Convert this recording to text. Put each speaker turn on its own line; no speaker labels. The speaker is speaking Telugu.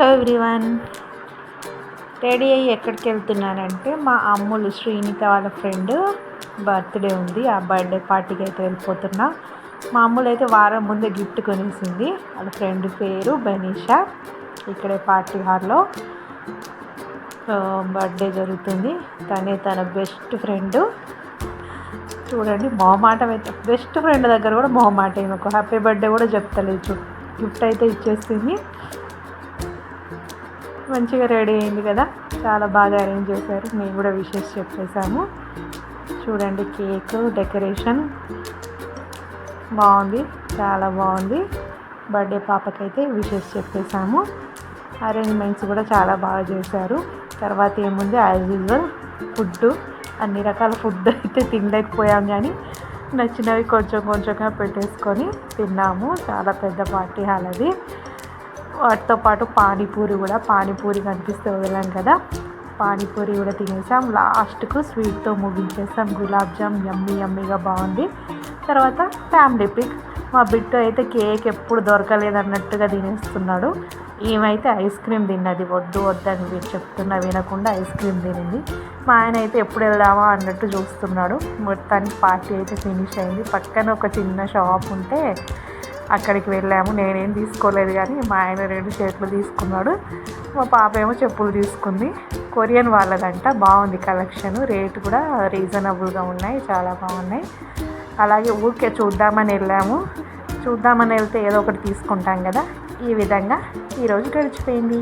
హలో ఎవ్రీవన్, రెడీ అయ్యి ఎక్కడికి వెళ్తున్నానంటే మా అమ్ములు శ్రీనిత వాళ్ళ ఫ్రెండ్ బర్త్డే ఉంది. ఆ బర్త్డే పార్టీకి అయితే వెళ్ళిపోతున్నా. మా అమ్ములు అయితే వారం ముందే గిఫ్ట్ కొనేసింది. వాళ్ళ ఫ్రెండ్ పేరు బనీషా. ఇక్కడే పార్టీ హాల్లో బర్త్డే జరుగుతుంది. తన బెస్ట్ ఫ్రెండ్. చూడండి మొహమాటం అయితే, బెస్ట్ ఫ్రెండ్ దగ్గర కూడా మొహమాటం. ఒక హ్యాపీ బర్త్డే కూడా చెప్తలేదు, గిఫ్ట్ అయితే ఇచ్చేస్తుంది. మంచిగా రెడీ అయింది కదా, చాలా బాగా అరేంజ్ చేశారు. మేము కూడా విషెస్ చెప్పేసాము. చూడండి కేక్ డెకరేషన్ బాగుంది, చాలా బాగుంది. బర్త్డే పాపకైతే విషెస్ చెప్పేసాము. అరేంజ్మెంట్స్ కూడా చాలా బాగా చేశారు. తర్వాత ఏముంది, యాజ్ యూజువల్ ఫుడ్, అన్ని రకాల ఫుడ్ అయితే తినలేకపోయాం, కానీ నచ్చినవి కొంచెంగా పెట్టేసుకొని తిన్నాము. చాలా పెద్ద పార్టీ హాల్ అది. వాటితో పాటు పానీపూరి కనిపిస్తే వదలం కదా, పానీపూరి కూడా తినేసాం. లాస్ట్కు స్వీట్తో ముగించేసాం. గులాబ్ జామ్ యమ్మీగా బాగుంది. తర్వాత ఫ్యామిలీ పిక్. మా బిడ్డ అయితే కేక్ ఎప్పుడు దొరకలేదన్నట్టుగా తినేస్తున్నాడు. ఏమైతే ఐస్ క్రీమ్ తిన్నది, వద్దని చెప్తున్నా వినకుండా ఐస్ క్రీమ్ తినింది. మా ఆయన అయితే ఎప్పుడు వెళ్దామా అన్నట్టు చూస్తున్నాడు. మొత్తానికి పార్టీ అయితే ఫినిష్ అయింది. పక్కన ఒక చిన్న షాప్ ఉంటే అక్కడికి వెళ్ళాము. నేనేం తీసుకోలేదు, కానీ మా ఆయన 2 షర్ట్లు తీసుకున్నాడు. మా పాప ఏమో చెప్పులు తీసుకుంది. కొరియన్ వాళ్ళదంట, బాగుంది కలెక్షన్. రేటు కూడా రీజనబుల్గా ఉన్నాయి, చాలా బాగున్నాయి. అలాగే ఊరికే చూద్దామని వెళ్తే ఏదో ఒకటి తీసుకుంటాం కదా. ఈ విధంగా ఈరోజు గడిచిపోయింది.